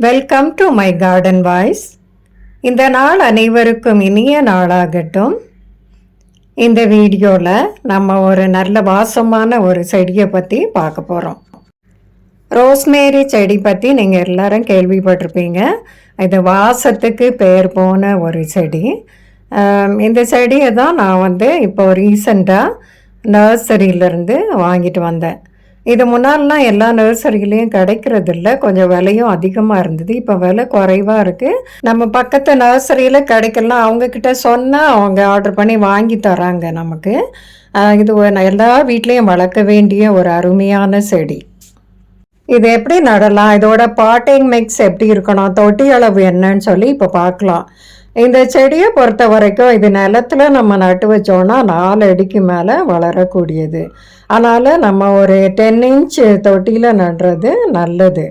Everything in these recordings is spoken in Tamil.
Welcome to my garden voice. இந்த நாள் அனைவருக்கும் இனிய நாளாகட்டும். இந்த வீடியோவில் நம்ம ஒரு நல்ல வாசமான ஒரு செடியை பற்றி பார்க்க போகிறோம். ரோஸ்மேரி செடி பற்றி நீங்கள் எல்லாரும் கேள்விப்பட்டிருப்பீங்க. இது வாசத்துக்கு பேர் போன ஒரு செடி. இந்த செடியை தான் நான் இப்போ ரீசண்டாக நர்சரியிலேருந்து வாங்கிட்டு வந்தேன். இது முன்னாடிலாம் எல்லா நர்சரிலையும் கிடைக்கிறதில்ல, கொஞ்சம் விலையும் அதிகமாக இருந்தது. இப்போ விலை குறைவாக இருக்குது. நம்ம பக்கத்து நர்சரியில் கிடைக்கலாம், அவங்கக்கிட்ட சொன்னால் அவங்க ஆர்டர் பண்ணி வாங்கி தராங்க நமக்கு. இது எல்லா வீட்லேயும் வளர்க்க வேண்டிய ஒரு அருமையான செடி. இது எப்படி நடலாம், இதோட பாட்டிங் மிக்ஸ் எப்படி இருக்கணும், தொட்டி அளவு என்னன்னு சொல்லி இப்போ பார்க்கலாம். இந்த செடியை பொறுத்த வரைக்கும் இது நிலத்துல நம்ம நட்டு வச்சோன்னா 4 அடிக்கு மேலே வளரக்கூடியது. அதனால் நம்ம ஒரு 10 இன்ச் தொட்டியில் நடுறது நல்லது.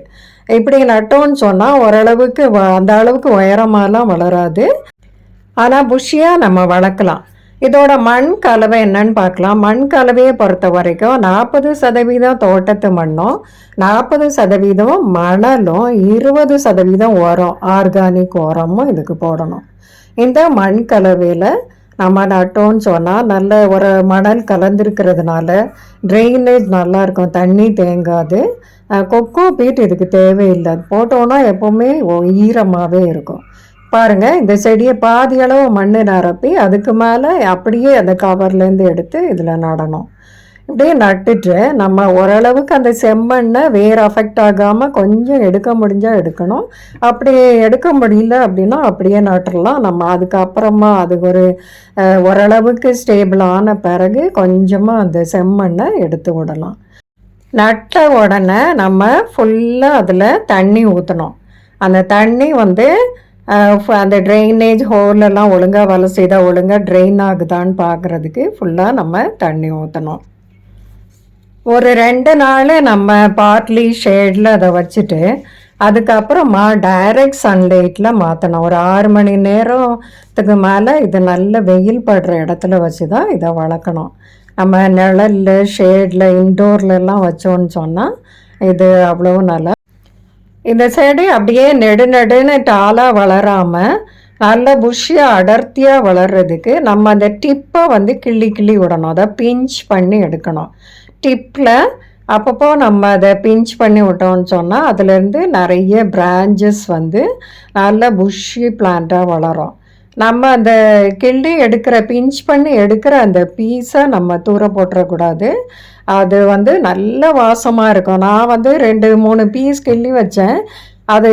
இப்படி நட்டோன்னு சொன்னால் ஓரளவுக்கு அந்த அளவுக்கு உயரமாலாம் வளராது, ஆனால் புஷ்ஷியாக நம்ம வளர்க்கலாம். இதோட மண் கலவை என்னன்னு பார்க்கலாம். மண் கலவையை பொறுத்த வரைக்கும் 40% தோட்டத்து மண்ணும் 40% மணலும் 20% உரம், ஆர்கானிக் உரமும் இதுக்கு போடணும். இந்த மண் கலவையில் நம்ம நட்டோன்னு சொன்னால் நல்ல ஒரு மணல் கலந்துருக்கிறதுனால ட்ரைனேஜ் நல்லாயிருக்கும், தண்ணி தேங்காது. கொக்கோ பீட் இதுக்கு தேவையில்லை, போட்டோன்னா எப்போவுமே ஈரமாகவே இருக்கும். பாருங்கள், இந்த செடியை பாதி அளவு மண் நிரப்பி அதுக்கு மேலே அப்படியே அந்த கவர்லேருந்து எடுத்து இதில் நடணும். இப்படியே நட்டுட்டு நம்ம ஓரளவுக்கு அந்த செம்மண்ணை வேறு அஃபெக்ட் ஆகாமல் கொஞ்சம் எடுக்க முடிஞ்சால் எடுக்கணும். அப்படி எடுக்க முடியல அப்படின்னா அப்படியே நட்டுடலாம். நம்ம அதுக்கப்புறமா அது ஓரளவுக்கு ஸ்டேபிள் ஆன பிறகு கொஞ்சமாக அந்த செம்மண்ணை எடுத்து விடலாம். நட்ட உடனே நம்ம ஃபுல்லாக அதில் தண்ணி ஊற்றணும். அந்த தண்ணி அந்த ட்ரைனேஜ் ஹோலெல்லாம் ஒழுங்காக வேலை செய்தால் ஒழுங்காக ட்ரெயின் ஆகுதான்னு பார்க்குறதுக்கு ஃபுல்லாக நம்ம தண்ணி ஊற்றணும். ஒரு 2 நாள் நம்ம பார்ட்லி ஷேடில் அதை வச்சுட்டு அதுக்கப்புறமா டைரக்ட் சன்லைட்டில் மாற்றணும். ஒரு 6 மணி நேரத்துக்கு மேலே இது நல்ல வெயில் படுற இடத்துல வச்சு தான் இதை வளர்க்கணும். நம்ம நிழலில் ஷேடில் இன்டோர்லெலாம் வச்சோன்னு சொன்னால் இது அவ்வளோ நல்லா. இந்த செடி அப்படியே நெடுன்னு டாலாக வளராமல் நல்ல புஷ்ஷியாக அடர்த்தியாக வளர்கிறதுக்கு நம்ம அந்த டிப்பை கிள்ளி விடணும். அதை பிஞ்ச் பண்ணி எடுக்கணும். டிப்பில் அப்பப்போ நம்ம அதை பிஞ்ச் பண்ணி விட்டோம்னு சொன்னால் அதுலேருந்து நிறைய பிரான்ச்சஸ் நல்ல புஷ்ஷி பிளான்ட்டாக வளரும். நம்ம அந்த கிள்ளி பிஞ்ச் பண்ணி எடுக்கிற அந்த பீஸை நம்ம தூர போட்டுறக்கூடாது. அது நல்ல வாசமாக இருக்கும். நான் 2-3 பீஸ் கிள்ளி வச்சேன். அது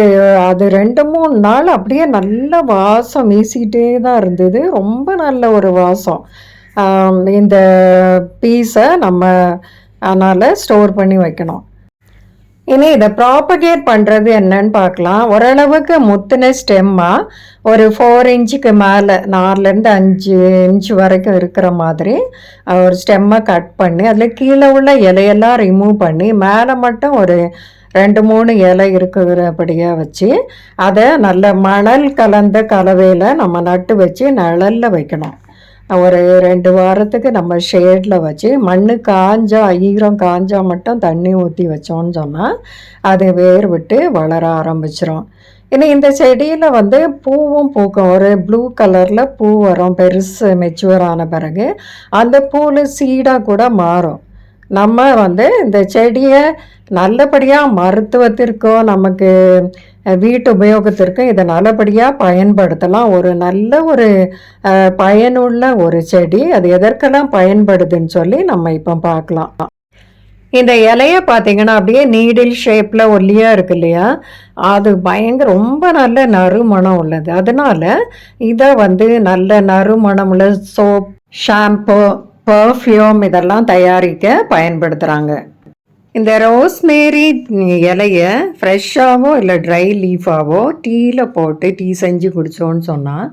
2-3 நாள் அப்படியே நல்ல வாசம் வீசிகிட்டே தான் இருந்தது. ரொம்ப நல்ல ஒரு வாசம். இந்த பீஸை நம்ம அதனால் ஸ்டோர் பண்ணி வைக்கணும். இனி இதை ப்ராப்பகேட் பண்ணுறது என்னன்னு பார்க்கலாம். ஓரளவுக்கு முத்தின ஸ்டெம்மாக ஒரு 4 இன்ச்சுக்கு மேலே 4லேருந்து 5 இன்ச் வரைக்கும் இருக்கிற மாதிரி ஒரு ஸ்டெம்மை கட் பண்ணி அதில் கீழே உள்ள இலையெல்லாம் ரிமூவ் பண்ணி மேலே மட்டும் ஒரு 2-3 இலை இருக்கிறபடியாக வச்சு அதை நல்ல மணல் கலந்த கலவையில் நம்ம நட்டு வச்சு நிழலில் வைக்கணும். ஒரு 2 வாரத்துக்கு நம்ம ஷேடில் வச்சு மண் ஈரம் காஞ்சா மட்டும் தண்ணி ஊற்றி வச்சோன்னு சொன்னால் அது வேர் விட்டு வளர ஆரம்பிச்சிடும். இனி இந்த செடியில் பூவும் பூக்கும். ஒரு ப்ளூ கலரில் பூ வரும் பெருசு மெச்சுவர் ஆன பிறகு. அந்த பூவில் சீடாக கூட மாறும். நம்ம இந்த செடியை நல்லபடியாக மருத்துவத்திற்கோ நமக்கு வீட்டு உபயோகத்திற்கும் இதை நல்லபடியாக பயன்படுத்தலாம். ஒரு நல்ல ஒரு பயனுள்ள ஒரு செடி. அது எதற்கெல்லாம் பயன்படுதுன்னு சொல்லி நம்ம இப்போ பார்க்கலாம். இந்த இலையை பார்த்தீங்கன்னா அப்படியே நீடில் ஷேப்பில் ஒல்லியாக இருக்கு இல்லையா, அது ரொம்ப நல்ல நறுமணம் உள்ளது. அதனால இதை நல்ல நறுமணம் உள்ள சோப், ஷாம்பு, பர்ஃப்யூம் இதெல்லாம் தயாரிக்க பயன்படுத்துகிறாங்க. இந்த ரோஸ்மேரி இலையை ஃப்ரெஷ்ஷாகவோ இல்லை ட்ரை லீஃபாகவோ டீயில் போட்டு டீ செஞ்சு குடித்தோன்னு சொன்னால்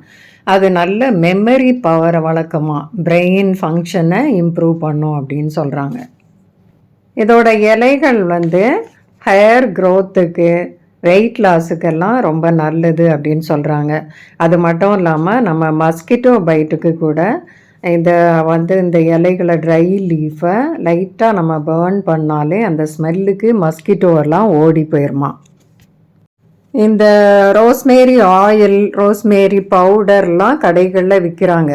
அது நல்ல மெமரி பவரை வளர்க்குமா, பிரெயின் ஃபங்க்ஷனை இம்ப்ரூவ் பண்ணும் அப்படின்னு சொல்கிறாங்க. இதோட இலைகள் ஹேர் க்ரோத்துக்கு, வெயிட் லாஸுக்கெல்லாம் ரொம்ப நல்லது அப்படின்னு சொல்கிறாங்க. அது மட்டும் இல்லாமல் நம்ம மஸ்கிட்டோ பைட்டுக்கு கூட இந்த இலைகளை ட்ரை லீஃபை லைட்டாக நம்ம பேர்ன் பண்ணாலே அந்த ஸ்மெல்லுக்கு மஸ்கிட்டோவெல்லாம் ஓடி போயிடுமா. இந்த ரோஸ்மேரி ஆயில், ரோஸ்மேரி பவுடர்லாம் கடைகளில் விற்கிறாங்க.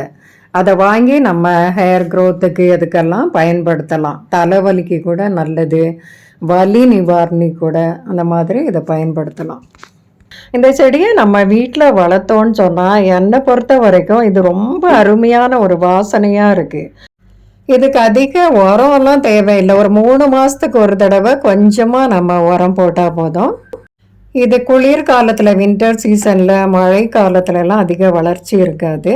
அதை வாங்கி நம்ம ஹேர் க்ரோத்துக்கு அதுக்கெல்லாம் பயன்படுத்தலாம். தலைவலிக்கு கூட நல்லது, வலி நிவாரணி கூட, அந்த மாதிரி இதை பயன்படுத்தலாம். இந்த செடியை நம்ம வீட்டில் வளர்த்தோன்னு சொன்னால் என்னை பொறுத்த வரைக்கும் இது ரொம்ப அருமையான ஒரு வாசனையாக இருக்குது. இதுக்கு அதிக உரம்லாம் தேவையில்லை. ஒரு 3 மாதத்துக்கு ஒரு தடவை கொஞ்சமாக நம்ம உரம் போட்டால் போதும். இது குளிர் காலத்தில், வின்டர் சீசனில், மழை காலத்துலலாம் அதிக வளர்ச்சி இருக்காது.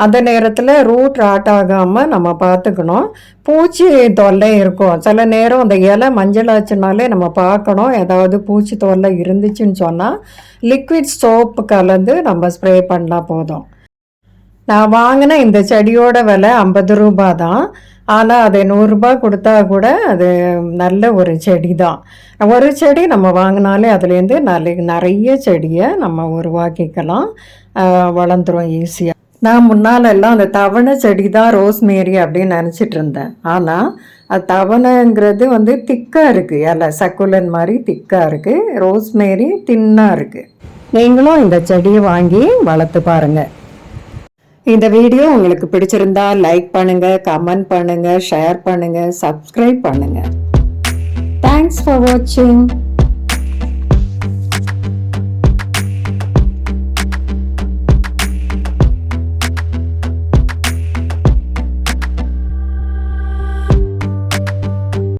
அந்த நேரத்தில் ரூட் ராட் ஆகாமல் நம்ம பார்த்துக்கணும். பூச்சி தொல்லை இருக்கும். சில நேரம் அந்த இலை மஞ்சள் ஆச்சுனாலே நம்ம பார்க்கணும். ஏதாவது பூச்சி தொல்லை இருந்துச்சுன்னு சொன்னால் லிக்விட் சோப்பு கலந்து நம்ம ஸ்ப்ரே பண்ணால் போதும். நான் வாங்கின இந்த செடியோட விலை 50 ரூபா தான். ஆனால் அது 100 ரூபா கொடுத்தா கூட அது நல்ல ஒரு செடி தான். ஒரு செடி நம்ம வாங்கினாலே அதுலேருந்து நிறைய செடியை நம்ம உருவாக்கிக்கலாம். வளர்ந்துரும் ஈஸியாக. நான் முன்னாலெல்லாம் அந்த தவணை செடி தான் ரோஸ்மேரி அப்படின்னு நினச்சிட்டு இருந்தேன். ஆனால் அது தவணைங்கிறது திக்காக இருக்குது. இலை சக்குலன் மாதிரி திக்காக இருக்குது. ரோஸ்மேரி தின்னாக இருக்குது. நீங்களும் இந்த செடியை வாங்கி வளர்த்து பாருங்கள். இந்த வீடியோ உங்களுக்கு பிடிச்சிருந்தா லைக் பண்ணுங்க, கமெண்ட் பண்ணுங்க, ஷேர் பண்ணுங்க, சப்ஸ்கிரைப் பண்ணுங்க. தேங்க்ஸ் ஃபார் வாட்சிங்.